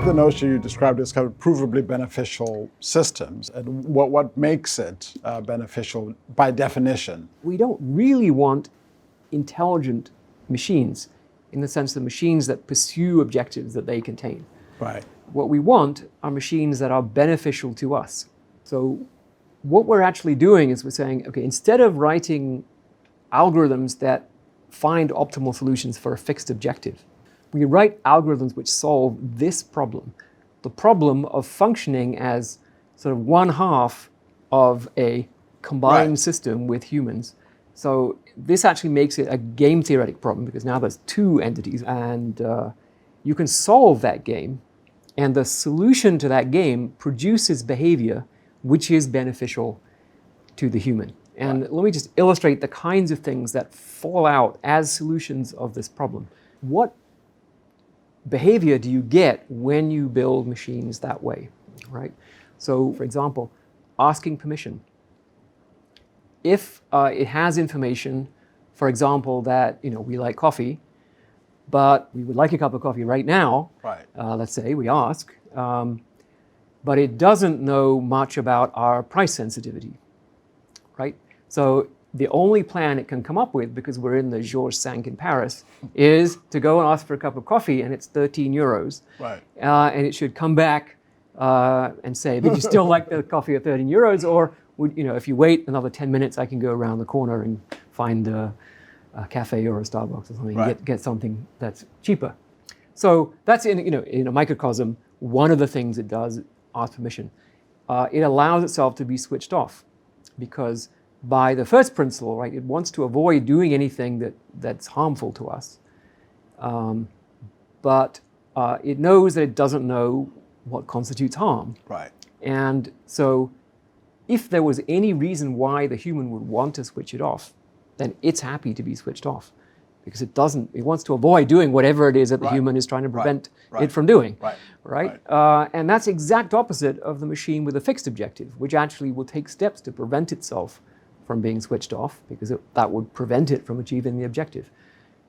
the notion you described as kind of provably beneficial systems, and what makes it beneficial by definition? We don't really want intelligent machines in the sense of machines that pursue objectives that they contain. Right. What we want are machines that are beneficial to us. So what we're actually doing is we're saying, okay, instead of writing algorithms that find optimal solutions for a fixed objective, we write algorithms which solve this problem, the problem of functioning as sort of one half of a combined system with humans. So this actually makes it a game theoretic problem because now there's two entities, and you can solve that game, and the solution to that game produces behavior which is beneficial to the human. And let me just illustrate the kinds of things that fall out as solutions of this problem. What behavior do you get when you build machines that way, right? So, for example, asking permission. If it has information, for example, that we like coffee, but we would like a cup of coffee right now, let's say we ask, but it doesn't know much about our price sensitivity, right? So the only plan it can come up with, because we're in the Georges V in Paris, is to go and ask for a cup of coffee, and it's 13 euros. Right. And it should come back and say, did you still like the coffee at 13 euros? Or if you wait another 10 minutes, I can go around the corner and find a cafe or a Starbucks or something, and get something that's cheaper. So that's in a microcosm, one of the things it does, ask permission. It allows itself to be switched off because by the first principle, right, it wants to avoid doing anything that's harmful to us. But it knows that it doesn't know what constitutes harm. Right. And so if there was any reason why the human would want to switch it off, then it's happy to be switched off because it wants to avoid doing whatever it is that the human is trying to prevent it from doing. Right. And that's exact opposite of the machine with a fixed objective, which actually will take steps to prevent itself from being switched off because that would prevent it from achieving the objective.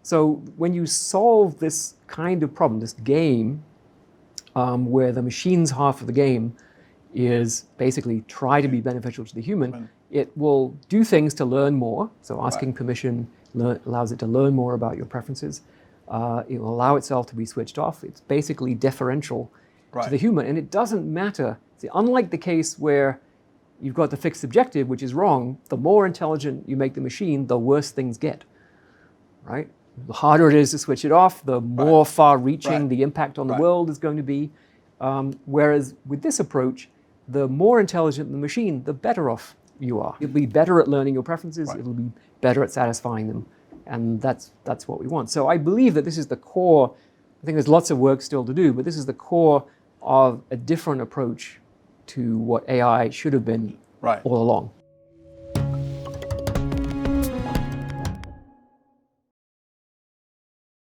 So when you solve this kind of problem, this game, where the machine's half of the game is basically try to be beneficial to the human, it will do things to learn more. So asking permission allows it to learn more about your preferences. It will allow itself to be switched off. It's basically deferential to the human, and it doesn't matter. See, unlike the case where you've got the fixed objective, which is wrong, the more intelligent you make the machine, the worse things get, right? The harder it is to switch it off, the more far-reaching the impact on the world is going to be. Whereas with this approach, the more intelligent the machine, the better off you are. It'll be better at learning your preferences, it'll be better at satisfying them, and that's what we want. So I believe that this is the core. I think there's lots of work still to do, but this is the core of a different approach to what AI should have been all along.